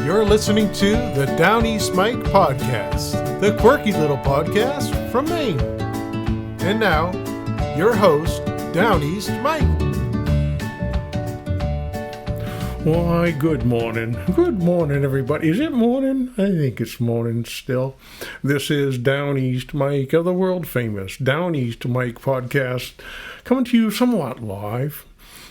You're listening to the Downeast Mike podcast, the quirky little podcast from Maine. And now, your host, Downeast Mike. Why, good morning. Good morning, everybody. Is it morning? I think it's morning still. This is Downeast Mike of the world-famous Downeast Mike podcast, coming to you somewhat live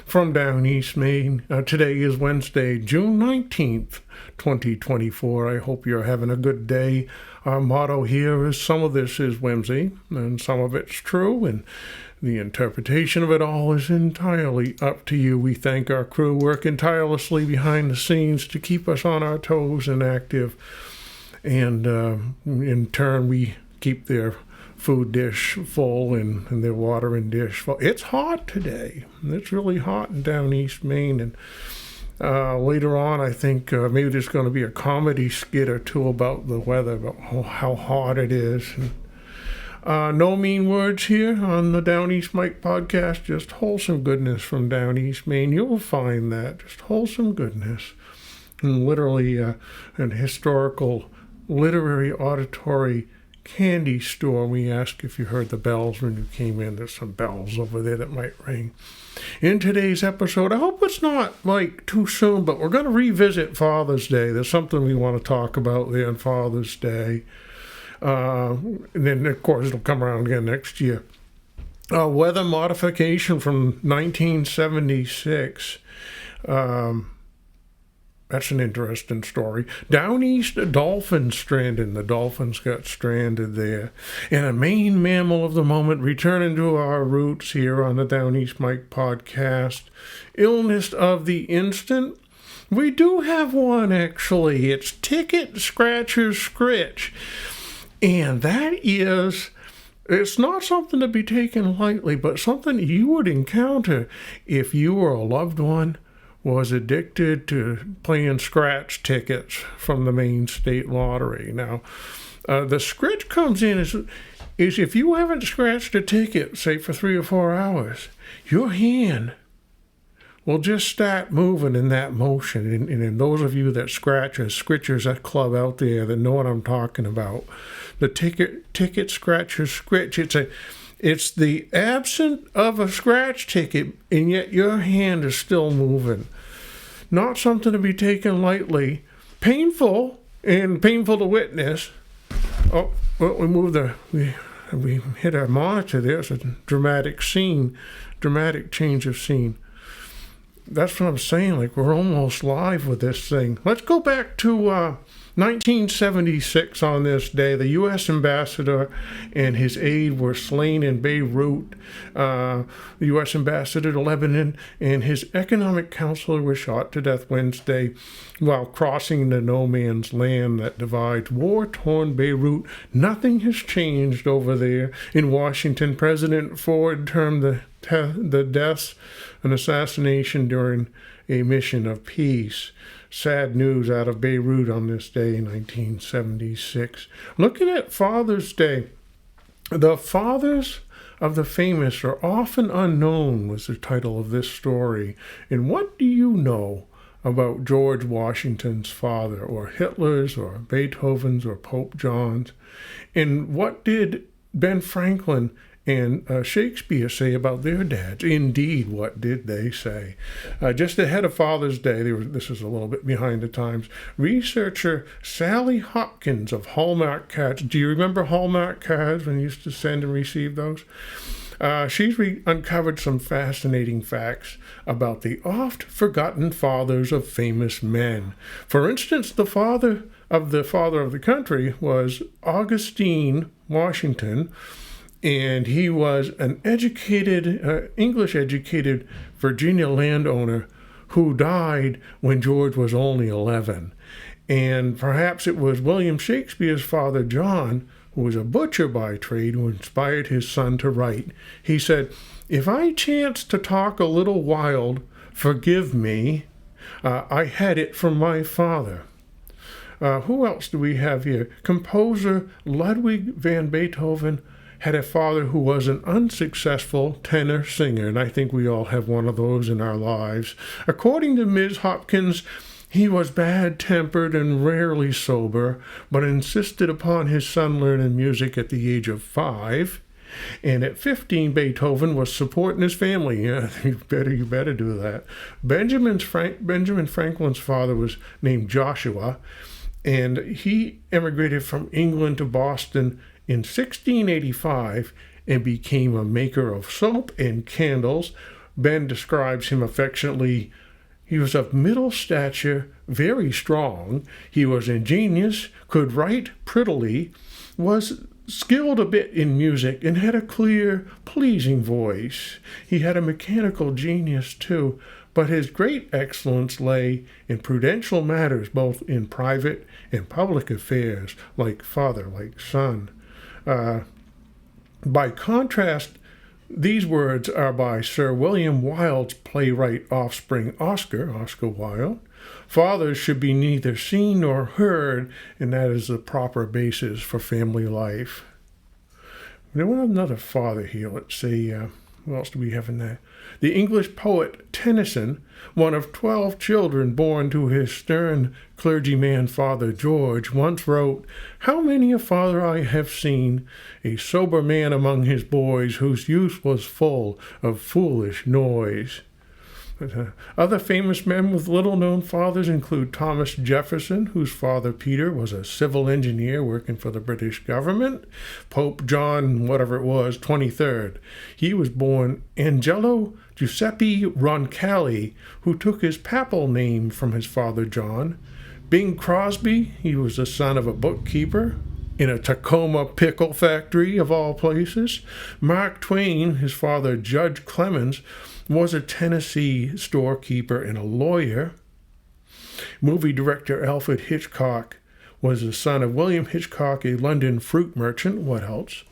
from Downeast Maine. Today is Wednesday, June 19th, 2024. I hope you're having a good day. Our motto here is some of this is whimsy, and some of it's true, and the interpretation of it all is entirely up to you. We thank our crew working tirelessly behind the scenes to keep us on our toes and active. And in turn, we keep their food dish full and their watering dish full. It's hot today. It's really hot in Downeast Maine. And later on, I think maybe there's going to be a comedy skit or two about the weather, about how hot it is. And, no mean words here on the Downeast Mike podcast, just wholesome goodness from Downeast Maine. You'll find that, just wholesome goodness. And literally an historical, literary, auditory candy store. We ask if you heard the bells when you came in. There's some bells over there that might ring. In today's episode, I hope it's not like too soon, but we're going to revisit Father's Day. There's something we want to talk about there on Father's Day. And then, of course, it'll come around again next year. Weather modification from 1976. That's an interesting story. Downeast Dolphin stranding. The dolphins got stranded there. And a Maine mammal of the moment, returning to our roots here on the Downeast Mike podcast. Illness of the instant. We do have one, actually. It's ticket scratcher scritch. And that is, it's not something to be taken lightly, but something you would encounter if you or a loved one was addicted to playing scratch tickets from the Maine State Lottery. Now, the scritch comes in is if you haven't scratched a ticket, say for 3 or 4 hours, your hand will just start moving in that motion. And in those of you that scritchers, that club out there that know what I'm talking about, the ticket scratcher scritch, it's the absence of a scratch ticket, and yet your hand is still moving. Not something to be taken lightly. Painful, and painful to witness. Oh, well, we hit our monitor there. It's a dramatic scene, dramatic change of scene. That's what I'm saying, like we're almost live with this thing. Let's go back to 1976 on this day. The U.S. ambassador and his aide were slain in Beirut. The U.S. ambassador to Lebanon and his economic counselor were shot to death Wednesday while crossing the no man's land that divides war-torn Beirut. Nothing has changed over there. In Washington, President Ford termed the deaths an assassination during a mission of peace. Sad news out of Beirut on this day in 1976. Looking at Father's Day, the fathers of the famous are often unknown was the title of this story. And what do you know about George Washington's father, or Hitler's, or Beethoven's, or Pope John's? And what did Ben Franklin and Shakespeare say about their dads? Indeed, what did they say? Just ahead of Father's Day, this is a little bit behind the times, researcher Sally Hopkins of Hallmark Cards. Do you remember Hallmark Cards when you used to send and receive those? She's uncovered some fascinating facts about the oft-forgotten fathers of famous men. For instance, the father of the country was Augustine Washington, and he was an educated, English-educated Virginia landowner who died when George was only 11. And perhaps it was William Shakespeare's father, John, who was a butcher by trade, who inspired his son to write. He said, "If I chance to talk a little wild, forgive me. I had it from my father." Who else do we have here? Composer Ludwig van Beethoven had a father who was an unsuccessful tenor singer, and I think we all have one of those in our lives. According to Ms. Hopkins, He was bad-tempered and rarely sober, but insisted upon his son learning music at the age of 5. And at 15, Beethoven was supporting his family. Yeah, you better do that. Benjamin Franklin's father was named Joshua, and he emigrated from England to Boston in 1685 and became a maker of soap and candles. Ben describes him affectionately. He was of middle stature, very strong. He was ingenious, could write prettily, was skilled a bit in music, and had a clear, pleasing voice. He had a mechanical genius, too, but his great excellence lay in prudential matters, both in private and public affairs, like father, like son. By contrast, these words are by Sir William Wilde's playwright offspring Oscar Wilde. Fathers should be neither seen nor heard, and that is the proper basis for family life. We want another father here. Let's see, who else do we have in there? The English poet Tennyson, one of 12 children born to his stern clergyman father George, once wrote, "How many a father I have seen, a sober man among his boys, whose youth was full of foolish noise." Other famous men with little-known fathers include Thomas Jefferson, whose father Peter was a civil engineer working for the British government. Pope John, whatever it was, 23rd. He was born Angelo Giuseppe Roncalli, who took his papal name from his father John. Bing Crosby, he was the son of a bookkeeper in a Tacoma pickle factory, of all places. Mark Twain, his father Judge Clemens, was a Tennessee storekeeper and a lawyer. Movie director Alfred Hitchcock was the son of William Hitchcock, a London fruit merchant. What else?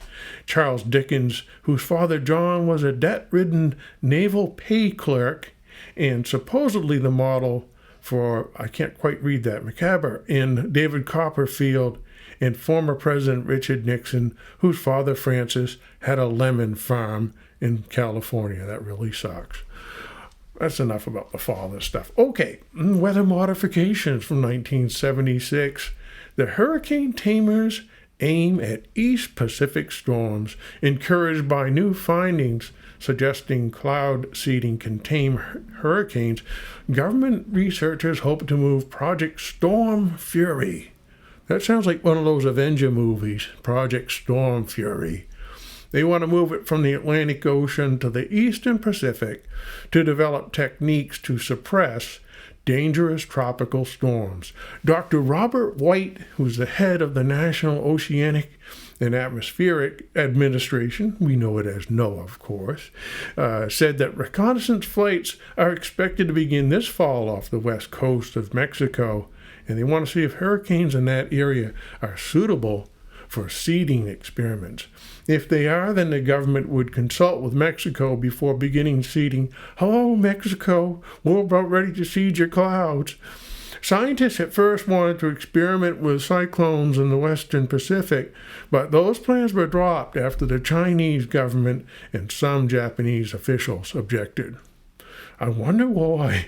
Charles Dickens, whose father John was a debt-ridden naval pay clerk and supposedly the model for, I can't quite read that, Macabre, in David Copperfield, and former President Richard Nixon, whose father Francis had a lemon farm in California. That really sucks. That's enough about the father stuff. Okay, weather modifications from 1976. The hurricane tamers aim at East Pacific storms, encouraged by new findings suggesting cloud seeding can tame hurricanes. Government researchers hope to move Project Storm Fury. That sounds like one of those Avenger movies, Project Storm Fury. They want to move it from the Atlantic Ocean to the Eastern Pacific to develop techniques to suppress dangerous tropical storms. Dr. Robert White, who's the head of the National Oceanic and Atmospheric Administration, we know it as NOAA, of course, said that reconnaissance flights are expected to begin this fall off the west coast of Mexico, and they want to see if hurricanes in that area are suitable for seeding experiments. If they are, then the government would consult with Mexico before beginning seeding. Hello, Mexico, we're about ready to seed your clouds. Scientists at first wanted to experiment with cyclones in the western Pacific, but those plans were dropped after the Chinese government and some Japanese officials objected. I wonder why.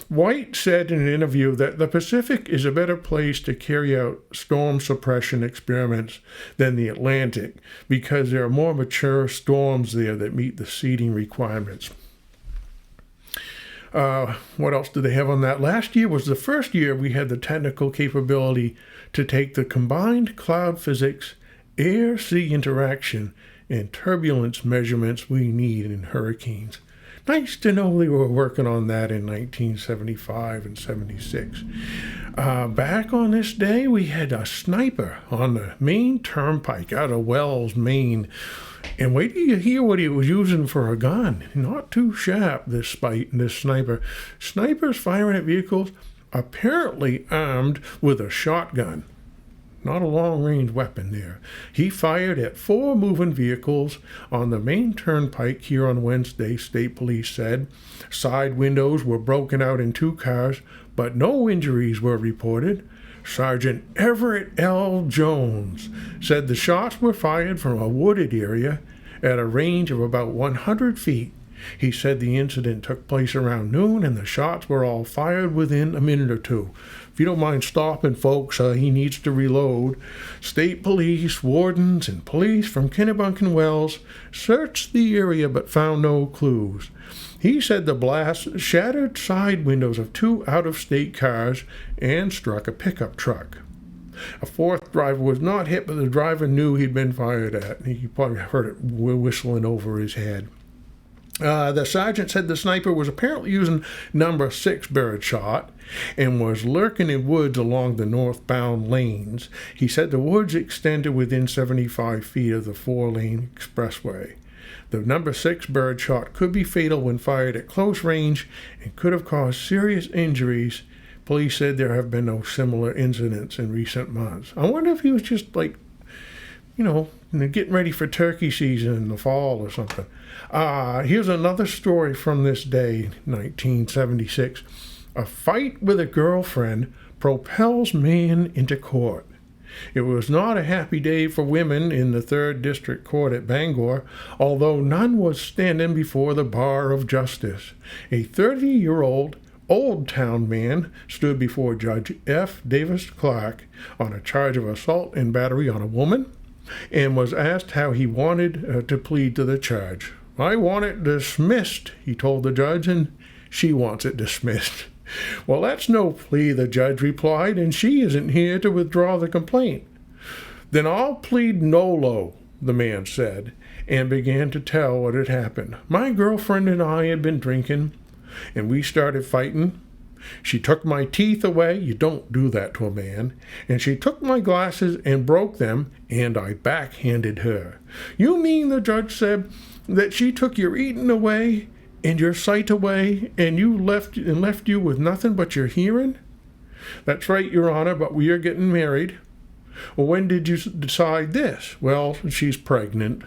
White said in an interview that the Pacific is a better place to carry out storm suppression experiments than the Atlantic because there are more mature storms there that meet the seeding requirements. What else do they have on that? Last year was the first year we had the technical capability to take the combined cloud physics, air-sea interaction, and turbulence measurements we need in hurricanes. Nice to know they were working on that in 1975 and 76. Back on this day, we had a sniper on the Maine Turnpike out of Wells, Maine. And wait till you hear what he was using for a gun. Not too sharp, this sniper. Snipers firing at vehicles apparently armed with a shotgun. Not a long-range weapon there. He fired at 4 moving vehicles on the Maine Turnpike here on Wednesday, state police said. Side windows were broken out in 2 cars, but no injuries were reported. Sergeant Everett L. Jones said the shots were fired from a wooded area at a range of about 100 feet. He said the incident took place around noon and the shots were all fired within a minute or two. If you don't mind stopping, folks, he needs to reload. State police, wardens, and police from Kennebunk Wells searched the area but found no clues. He said the blast shattered side windows of 2 out-of-state cars and struck a pickup truck. A fourth driver was not hit, but the driver knew he'd been fired at. He probably heard it whistling over his head. The sergeant said the sniper was apparently using number 6 bird shot and was lurking in woods along the northbound lanes. He said the woods extended within 75 feet of the 4-lane expressway. The number 6 bird shot could be fatal when fired at close range and could have caused serious injuries. Police said there have been no similar incidents in recent months. I wonder if he was just getting ready for turkey season in the fall or something. Here's another story from this day, 1976. A fight with a girlfriend propels man into court. It was not a happy day for women in the 3rd District Court at Bangor, although none was standing before the bar of justice. A 30-year-old Old Town man stood before Judge F. Davis Clark on a charge of assault and battery on a woman and was asked how he wanted to plead to the charge. "I want it dismissed," he told the judge, "and she wants it dismissed." "Well, that's no plea," the judge replied, "and she isn't here to withdraw the complaint." "Then I'll plead nolo," the man said, and began to tell what had happened. "My girlfriend and I had been drinking, and we started fighting. She took my teeth away. You don't do that to a man. And she took my glasses and broke them, and I backhanded her." "You mean," the judge said, "that she took your eating away and your sight away, and left you with nothing but your hearing?" "That's right, Your Honor, but we are getting married." "Well, when did you decide this?" "Well, she's pregnant."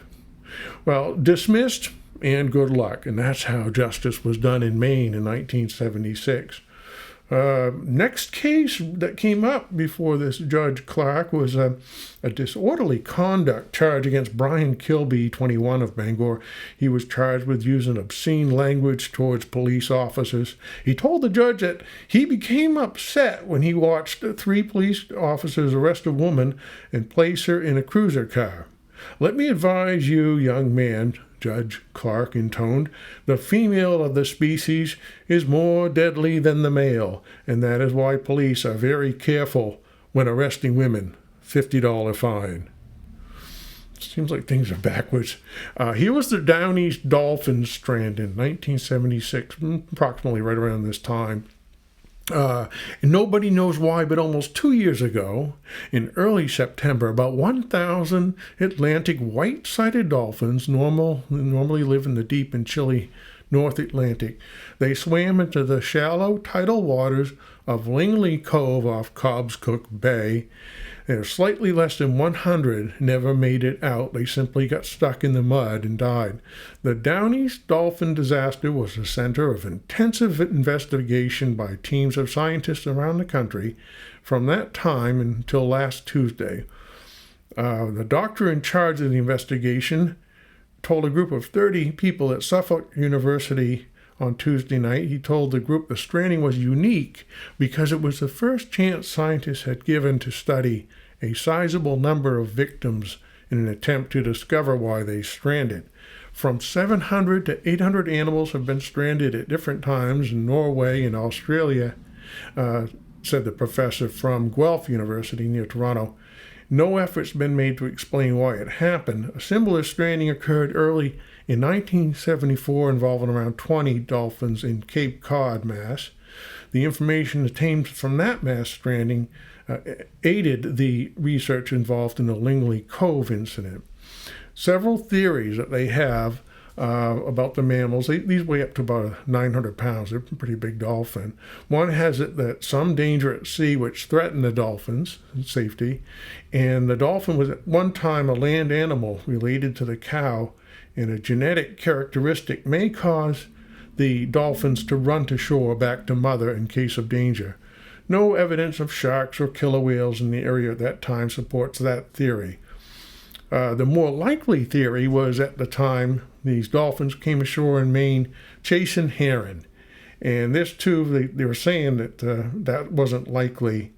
"Well, dismissed and good luck." And that's how justice was done in Maine in 1976. Next case that came up before this Judge Clark was a disorderly conduct charge against Brian Kilby, 21, of Bangor. He was charged with using obscene language towards police officers. He told the judge that he became upset when he watched 3 police officers arrest a woman and place her in a cruiser car. "Let me advise you, young man," Judge Clark intoned, "the female of the species is more deadly than the male, and that is why police are very careful when arresting women. $50 fine." Seems like things are backwards. Here was the Downeast Dolphin Stranding, 1976, approximately right around this time. And nobody knows why, but almost 2 years ago, in early September, about 1,000 Atlantic white-sided dolphins normally live in the deep and chilly North Atlantic. They swam into the shallow tidal waters of Lingley Cove off Cobscook Bay. There are slightly less than 100 never made it out. They simply got stuck in the mud and died. The Downeast dolphin disaster was the center of intensive investigation by teams of scientists around the country from that time until last Tuesday. The doctor in charge of the investigation told a group of 30 people at Suffolk University on Tuesday night. He told the group the stranding was unique because it was the first chance scientists had given to study a sizable number of victims in an attempt to discover why they stranded. From 700 to 800 animals have been stranded at different times in Norway and Australia, said the professor from Guelph University near Toronto. No effort's been made to explain why it happened. A similar stranding occurred early in 1974 involving around 20 dolphins in Cape Cod, Mass. The information obtained from that mass stranding aided the research involved in the Lingley Cove incident. Several theories that they have about the mammals, these weigh up to about 900 pounds. They're a pretty big dolphin. One has it that some danger at sea which threatened the dolphin's safety, and the dolphin was at one time a land animal related to the cow, and a genetic characteristic may cause the dolphins to run to shore back to mother in case of danger. No evidence of sharks or killer whales in the area at that time supports that theory. The more likely theory was at the time these dolphins came ashore in Maine chasing heron. And this too, they were saying that that wasn't likely,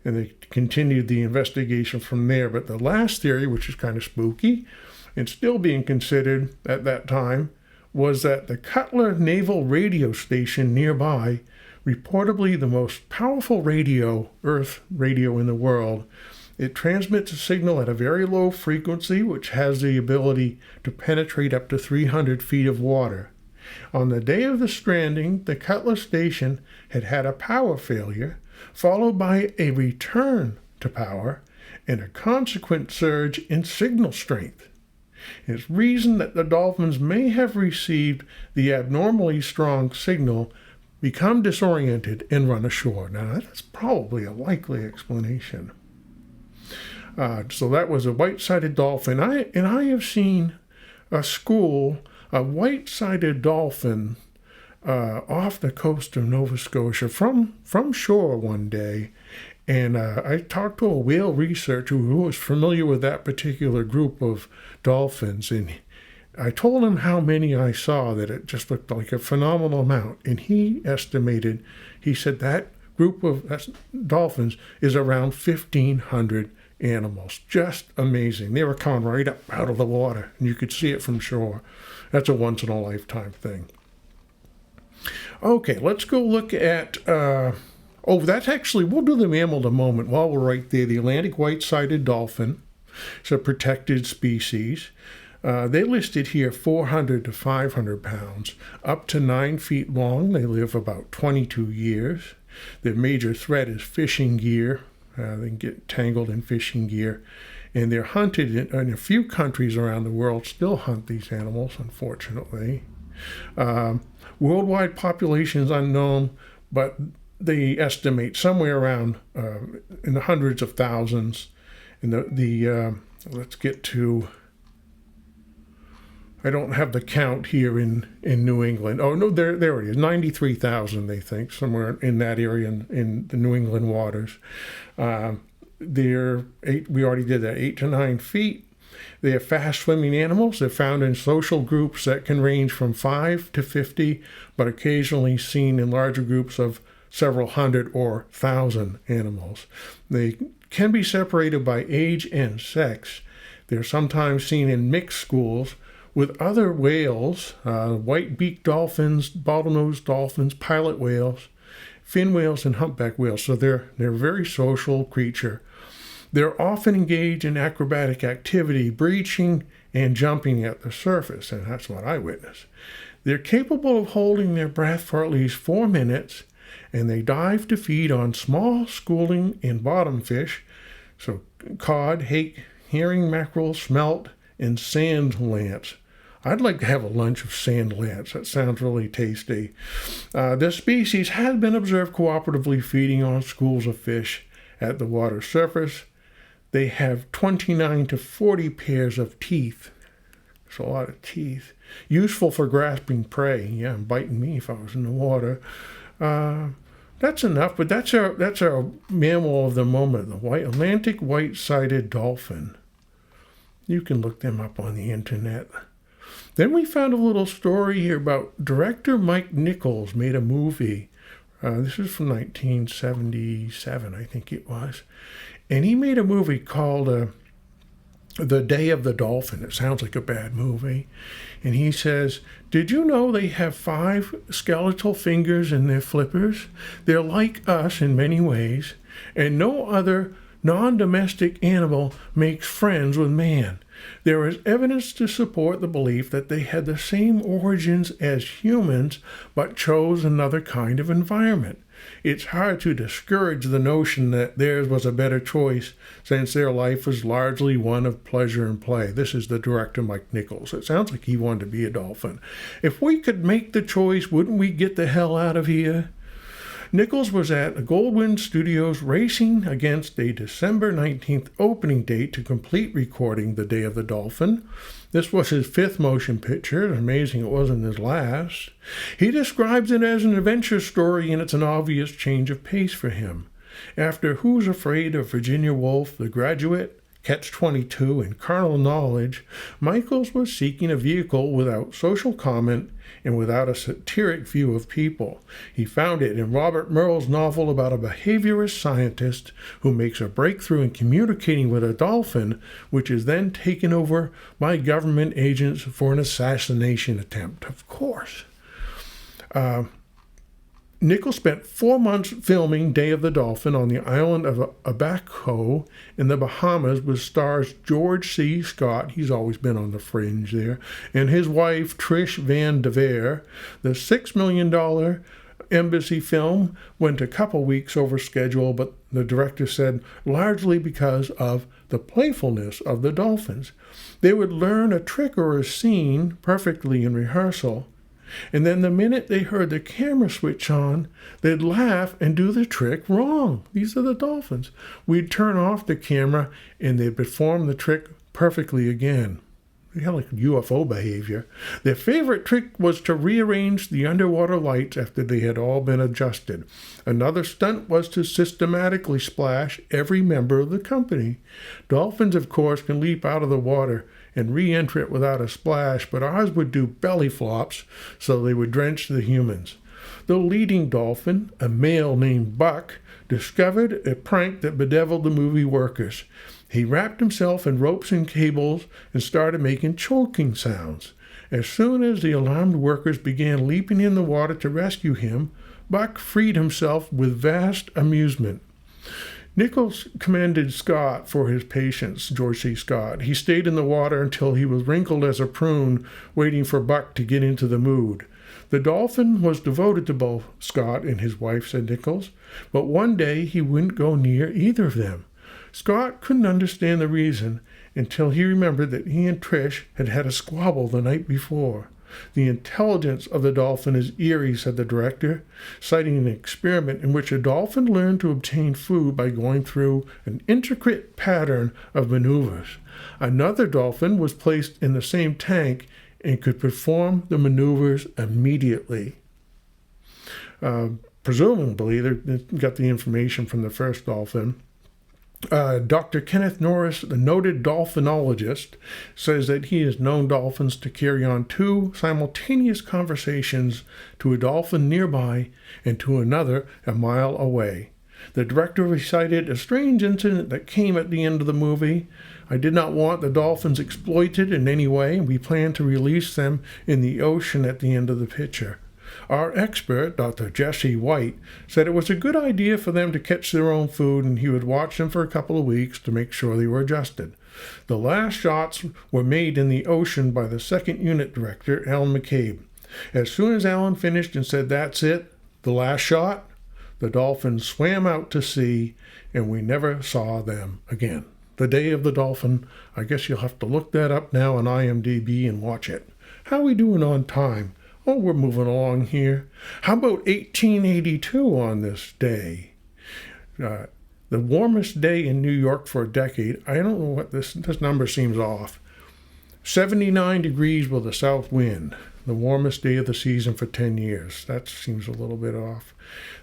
and they continued the investigation from there. But the last theory, which is kind of spooky and still being considered at that time, was that the Cutler Naval Radio Station nearby, reportedly the most powerful radio, Earth radio in the world, it transmits a signal at a very low frequency, which has the ability to penetrate up to 300 feet of water. On the day of the stranding, the Cutler station had had a power failure, followed by a return to power and a consequent surge in signal strength. It's reasoned that the dolphins may have received the abnormally strong signal, become disoriented, and run ashore. Now, that's probably a likely explanation. So that was a white-sided dolphin. I have seen a school, a white-sided dolphin, off the coast of Nova Scotia from shore one day. And I talked to a whale researcher who was familiar with that particular group of dolphins. And I told him how many I saw, that it just looked like a phenomenal amount. And he estimated, he said that group of dolphins is around 1,500 animals. Just amazing. They were coming right up out of the water, and you could see it from shore. That's a once-in-a-lifetime thing. Okay, let's go look at... that's actually, we'll do the mammal in a moment while we're right there. The Atlantic white-sided dolphin. It's a protected species. They listed here 400 to 500 pounds, up to 9 feet long. They live about 22 years. Their major threat is fishing gear. They can get tangled in fishing gear. And they're hunted in a few countries around the world, still hunt these animals, unfortunately. Worldwide population is unknown, but they estimate somewhere around in the hundreds of thousands. And let's get to... I don't have the count here in New England. Oh, no, there it is. 93,000, they think, somewhere in that area in the New England waters. We already did that, 8 to 9 feet. They are fast-swimming animals. They're found in social groups that can range from 5 to 50, but occasionally seen in larger groups of several hundred or thousand animals. They can be separated by age and sex. They're sometimes seen in mixed schools with other whales, white-beaked dolphins, bottlenose dolphins, pilot whales, fin whales, and humpback whales. So they're a very social creature. They're often engaged in acrobatic activity, breaching and jumping at the surface, and that's what I witnessed. They're capable of holding their breath for at least 4 minutes, and they dive to feed on small schooling and bottom fish, so cod, hake, herring, mackerel, smelt, and sand lance. I'd like to have a lunch of sand lance. That sounds really tasty. This species has been observed cooperatively feeding on schools of fish at the water surface. They have 29 to 40 pairs of teeth. That's a lot of teeth. Useful for grasping prey. Yeah, biting me if I was in the water. That's enough, but that's our mammal of the moment, the Atlantic white-sided dolphin. You can look them up on the internet. Then we found a little story here about director Mike Nichols made a movie. This is from 1977, I think it was. And he made a movie called The Day of the Dolphin. It sounds like a bad movie. And he says, did you know they have 5 skeletal fingers in their flippers? They're like us in many ways, and no other non-domestic animal makes friends with man. There is evidence to support the belief that they had the same origins as humans, but chose another kind of environment. It's hard to discourage the notion that theirs was a better choice, since their life was largely one of pleasure and play. This is the director, Mike Nichols. It sounds like he wanted to be a dolphin. If we could make the choice, wouldn't we get the hell out of here? Nichols was at the Goldwyn Studios racing against a December 19th opening date to complete recording The Day of the Dolphin. This was his 5th motion picture. Amazing it wasn't his last. He describes it as an adventure story, and it's an obvious change of pace for him. After Who's Afraid of Virginia Woolf, The Graduate, catch-22 and carnal knowledge, Michaels was seeking a vehicle without social comment and without a satiric view of people. He found it in Robert Merle's novel about a behaviorist scientist who makes a breakthrough in communicating with a dolphin, which is then taken over by government agents for an assassination attempt. Of course. Nichols spent 4 months filming Day of the Dolphin on the island of Abaco in the Bahamas with stars George C. Scott, he's always been on the fringe there, and his wife Trish Van Devere. The $6 million embassy film went a couple weeks over schedule, but the director said largely because of the playfulness of the dolphins. They would learn a trick or a scene perfectly in rehearsal, and then the minute they heard the camera switch on, they'd laugh and do the trick wrong. These are the dolphins. We'd turn off the camera and they'd perform the trick perfectly again. They had like UFO behavior. Their favorite trick was to rearrange the underwater lights after they had all been adjusted. Another stunt was to systematically splash every member of the company. Dolphins, of course, can leap out of the water and re-enter it without a splash, but ours would do belly flops, so they would drench the humans. The leading dolphin, a male named Buck, discovered a prank that bedeviled the movie workers. He wrapped himself in ropes and cables and started making choking sounds. As soon as the alarmed workers began leaping in the water to rescue him, Buck freed himself with vast amusement. Nichols commended Scott for his patience, George C. Scott. He stayed in the water until he was wrinkled as a prune, waiting for Buck to get into the mood. The dolphin was devoted to both Scott and his wife, said Nichols, but one day he wouldn't go near either of them. Scott couldn't understand the reason until he remembered that he and Trish had had a squabble the night before. The intelligence of the dolphin is eerie, said the director, citing an experiment in which a dolphin learned to obtain food by going through an intricate pattern of maneuvers. Another dolphin was placed in the same tank and could perform the maneuvers immediately. Presumably, they got the information from the first dolphin. Dr. Kenneth Norris, the noted dolphinologist, says that he has known dolphins to carry on 2 simultaneous conversations to a dolphin nearby and to another a mile away. The director recited a strange incident that came at the end of the movie. I did not want the dolphins exploited in any way, and we planned to release them in the ocean at the end of the picture. Our expert, Dr. Jesse White, said it was a good idea for them to catch their own food, and he would watch them for a couple of weeks to make sure they were adjusted. The last shots were made in the ocean by the second unit director, Alan McCabe. As soon as Alan finished and said, "That's it, the last shot," the dolphins swam out to sea, and we never saw them again. The Day of the Dolphin, I guess you'll have to look that up now on IMDb and watch it. How are we doing on time? Oh, we're moving along here. How about 1882 on this day? The warmest day in New York for a decade. I don't know what this number seems off. 79 degrees with a south wind. The warmest day of the season for 10 years. That seems a little bit off.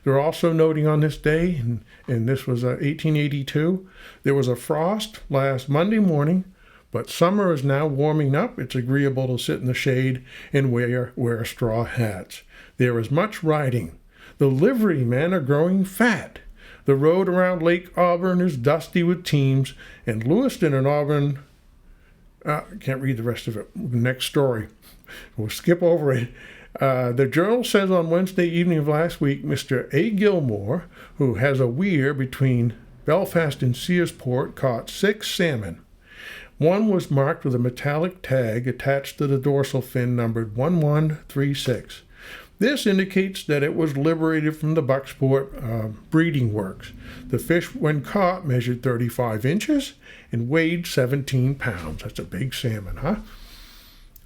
They're also noting on this day, and this was 1882, there was a frost last Monday morning, but summer is now warming up. It's agreeable to sit in the shade and wear straw hats. There is much riding. The livery men are growing fat. The road around Lake Auburn is dusty with teams, and Lewiston and Auburn, I can't read the rest of it. Next story. We'll skip over it. The Journal says on Wednesday evening of last week, Mr. A. Gilmore, who has a weir between Belfast and Searsport, caught 6 salmon. One was marked with a metallic tag attached to the dorsal fin numbered 1136. This indicates that it was liberated from the Bucksport breeding works. The fish, when caught, measured 35 inches and weighed 17 pounds. That's a big salmon, huh?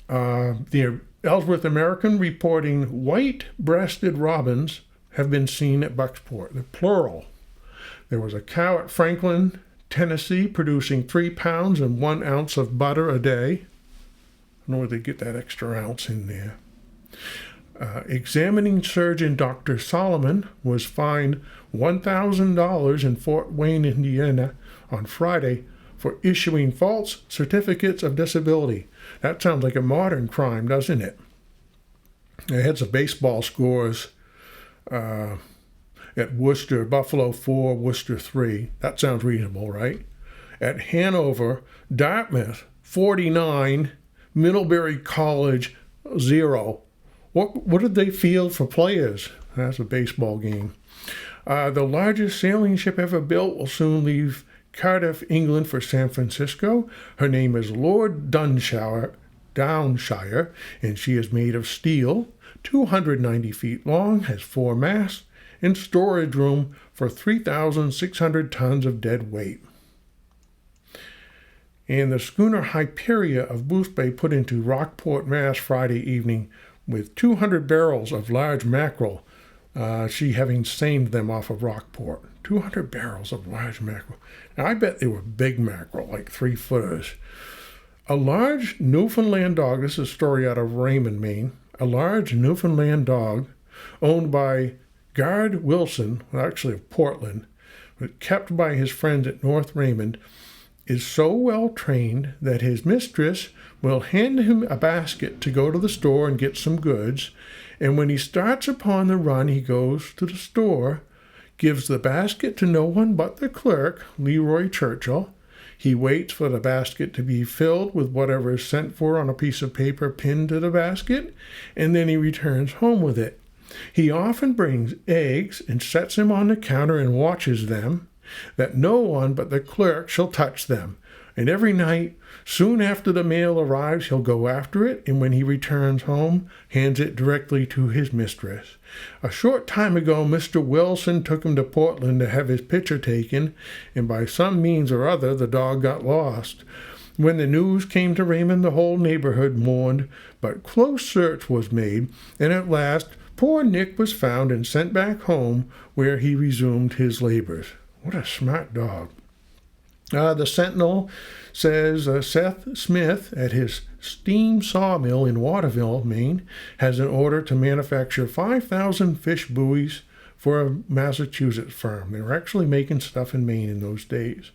The Ellsworth American reporting white-breasted robins have been seen at Bucksport. They're plural. There was a cow at Franklin, Tennessee, producing 3 pounds and 1 ounce of butter a day. I don't know where they get that extra ounce in there. Examining surgeon Dr. Solomon was fined $1,000 in Fort Wayne, Indiana on Friday for issuing false certificates of disability. That sounds like a modern crime, doesn't it? They had some baseball scores at Worcester, Buffalo 4, Worcester 3. That sounds reasonable, right? At Hanover, Dartmouth 49, Middlebury College 0. What did they field for players? That's a baseball game. The largest sailing ship ever built will soon leave Cardiff, England for San Francisco. Her name is Lord Downshire, and she is made of steel, 290 feet long, has 4 masts, and storage room for 3,600 tons of dead weight. And the schooner Hyperia of Booth Bay put into Rockport, Mass. Friday evening with 200 barrels of large mackerel, she having seined them off of Rockport. 200 barrels of large mackerel. Now, I bet they were big mackerel, like 3-footers. A large Newfoundland dog, this is a story out of Raymond, Maine. A large Newfoundland dog owned by Guard Wilson, actually of Portland, but kept by his friends at North Raymond, is so well trained that his mistress will hand him a basket to go to the store and get some goods, and when he starts upon the run, he goes to the store, gives the basket to no one but the clerk, Leroy Churchill. He waits for the basket to be filled with whatever is sent for on a piece of paper pinned to the basket, and then he returns home with it. He often brings eggs and sets them on the counter and watches them, that no one but the clerk shall touch them. And every night, soon after the mail arrives, he'll go after it, and when he returns home, hands it directly to his mistress. A short time ago, Mr. Wilson took him to Portland to have his picture taken, and by some means or other, the dog got lost. When the news came to Raymond, the whole neighborhood mourned, but close search was made, and at last, poor Nick was found and sent back home, where he resumed his labors. What a smart dog. The Sentinel says Seth Smith at his steam sawmill in Waterville, Maine, has an order to manufacture 5,000 fish buoys for a Massachusetts firm. They were actually making stuff in Maine in those days.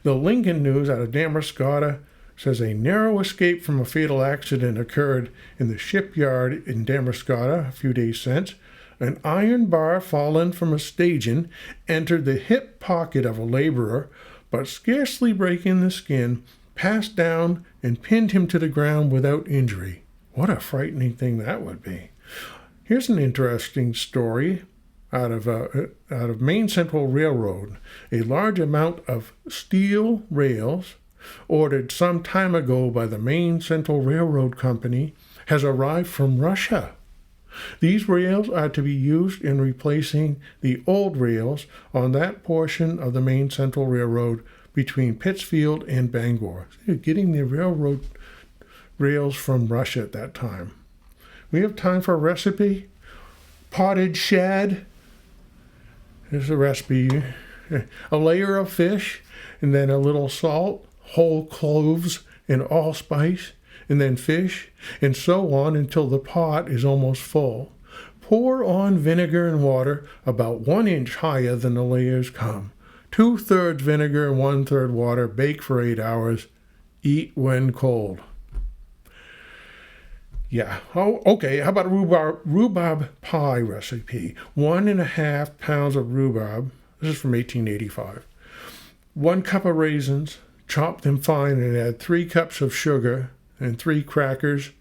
The Lincoln News out of Damariscotta says a narrow escape from a fatal accident occurred in the shipyard in Damariscotta a few days since. An iron bar fallen from a staging entered the hip pocket of a laborer, but scarcely breaking the skin, passed down and pinned him to the ground without injury. What a frightening thing that would be. Here's an interesting story out of Maine Central Railroad. A large amount of steel rails ordered some time ago by the Maine Central Railroad Company has arrived from Russia. These rails are to be used in replacing the old rails on that portion of the Maine Central Railroad between Pittsfield and Bangor. So you're getting the railroad rails from Russia at that time. We have time for a recipe. Potted shad. Here's a recipe. A layer of fish, and then a little salt, whole cloves, and allspice, and then fish, and so on until the pot is almost full. Pour on vinegar and water about 1 inch higher than the layers come. 2/3 vinegar and 1/3 water. Bake for 8 hours. Eat when cold. Yeah. Oh, okay. How about a rhubarb pie recipe? 1.5 pounds of rhubarb. This is from 1885. 1 cup of raisins. Chop them fine and add 3 cups of sugar and 3 crackers.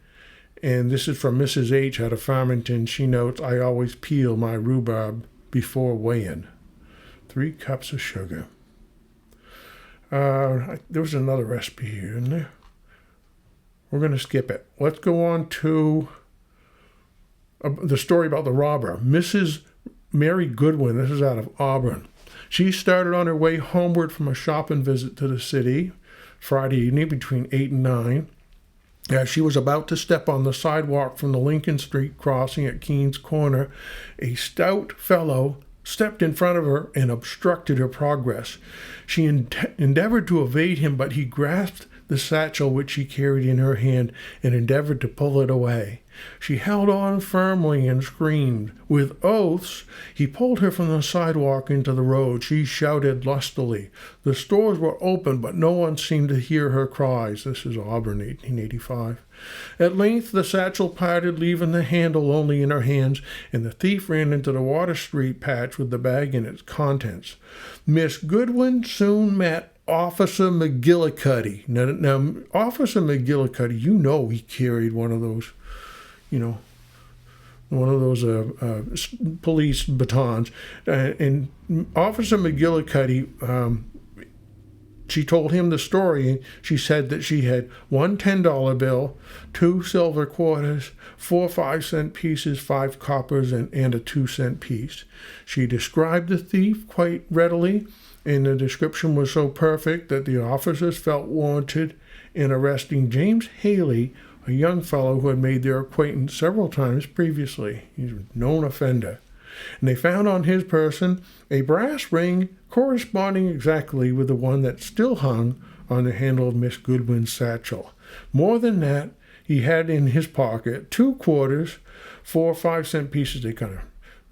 And this is from Mrs. H. out of Farmington. She notes, I always peel my rhubarb before weighing. 3 cups of sugar. There was another recipe here, isn't there? We're going to skip it. Let's go on to the story about the robber. Mrs. Mary Goodwin, this is out of Auburn. She started on her way homeward from a shopping visit to the city Friday evening between 8 and 9. As she was about to step on the sidewalk from the Lincoln Street crossing at Keene's Corner, a stout fellow stepped in front of her and obstructed her progress. She endeavored to evade him, but he grasped the satchel which she carried in her hand and endeavored to pull it away. She held on firmly and screamed. With oaths, he pulled her from the sidewalk into the road. She shouted lustily. The stores were open, but no one seemed to hear her cries. This is Auburn, 1885. At length, the satchel parted, leaving the handle only in her hands, and the thief ran into the Water Street patch with the bag and its contents. Miss Goodwin soon met Officer McGillicuddy. Now, Officer McGillicuddy, he carried one of those, police batons. And Officer McGillicuddy, she told him the story. She said that she had one $10 bill, 2 silver quarters, 4 5-cent pieces, 5 coppers, and a 2-cent piece. She described the thief quite readily, and the description was so perfect that the officers felt warranted in arresting James Haley, a young fellow who had made their acquaintance several times previously. He's a known offender. And they found on his person a brass ring corresponding exactly with the one that still hung on the handle of Miss Goodwin's satchel. More than that, he had in his pocket 2 quarters, 4 5-cent pieces. They kind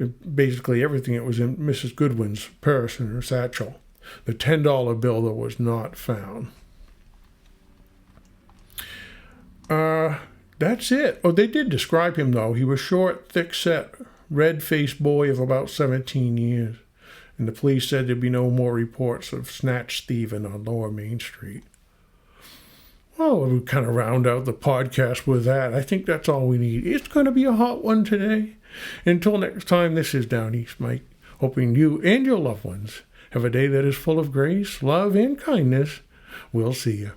of basically everything that was in Mrs. Goodwin's purse and her satchel. The $10 bill that was not found. That's it. Oh, they did describe him, though. He was short, thick-set, red-faced boy of about 17 years. And the police said there'd be no more reports of snatch thieving on Lower Main Street. Well, we kind of round out the podcast with that. I think that's all we need. It's going to be a hot one today. Until next time, this is Downeast Mike, hoping you and your loved ones have a day that is full of grace, love, and kindness. We'll see you.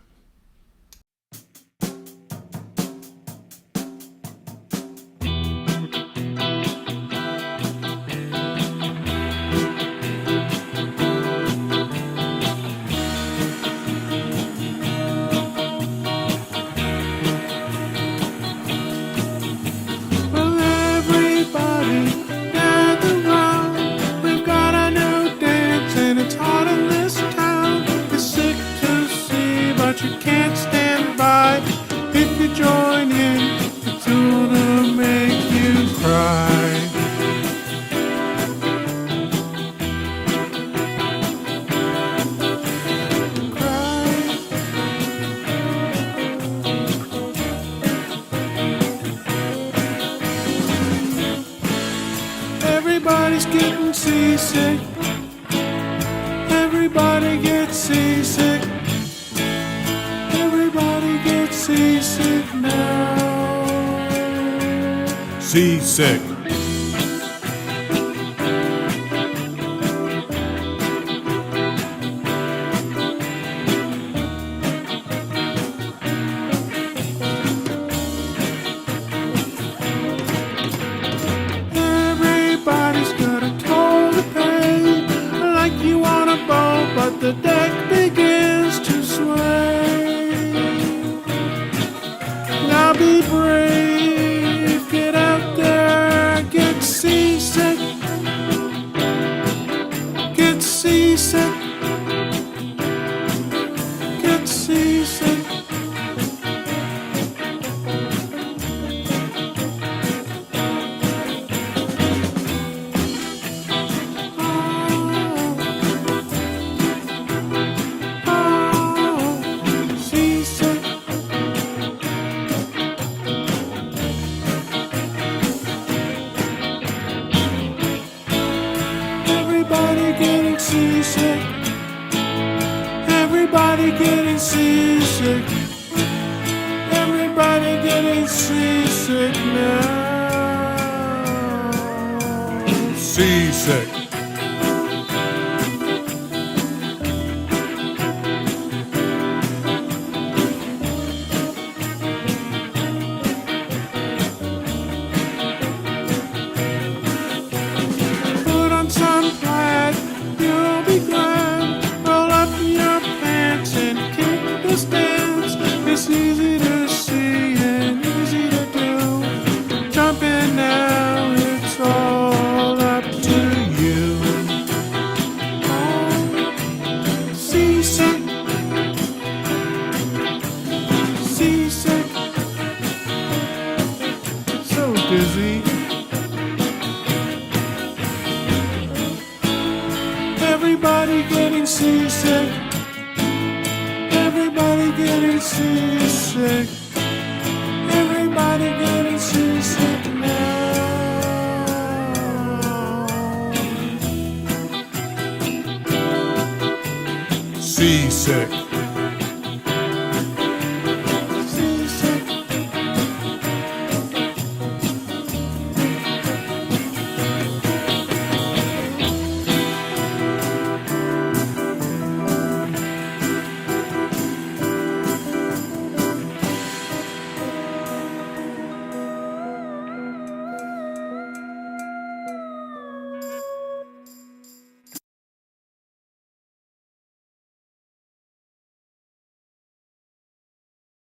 You can't stand by. If you join in, it's gonna make you cry. Everybody's getting seasick. Everybody gets seasick. Seasick now. Seasick. Everybody's got a toll to pay, like you on a boat, but the deck begins to sway. Now be brave, get out there, get seasick, get seasick, get seasick. Everybody getting seasick. Everybody getting seasick. Everybody getting seasick now. Seasick. Some plaid, you'll be glad. Roll up your pants and kick the stands. It's easy to see and easy to do. Jump in now, it's all up to you. Everybody getting seasick. Everybody getting seasick. Everybody getting seasick now. Seasick.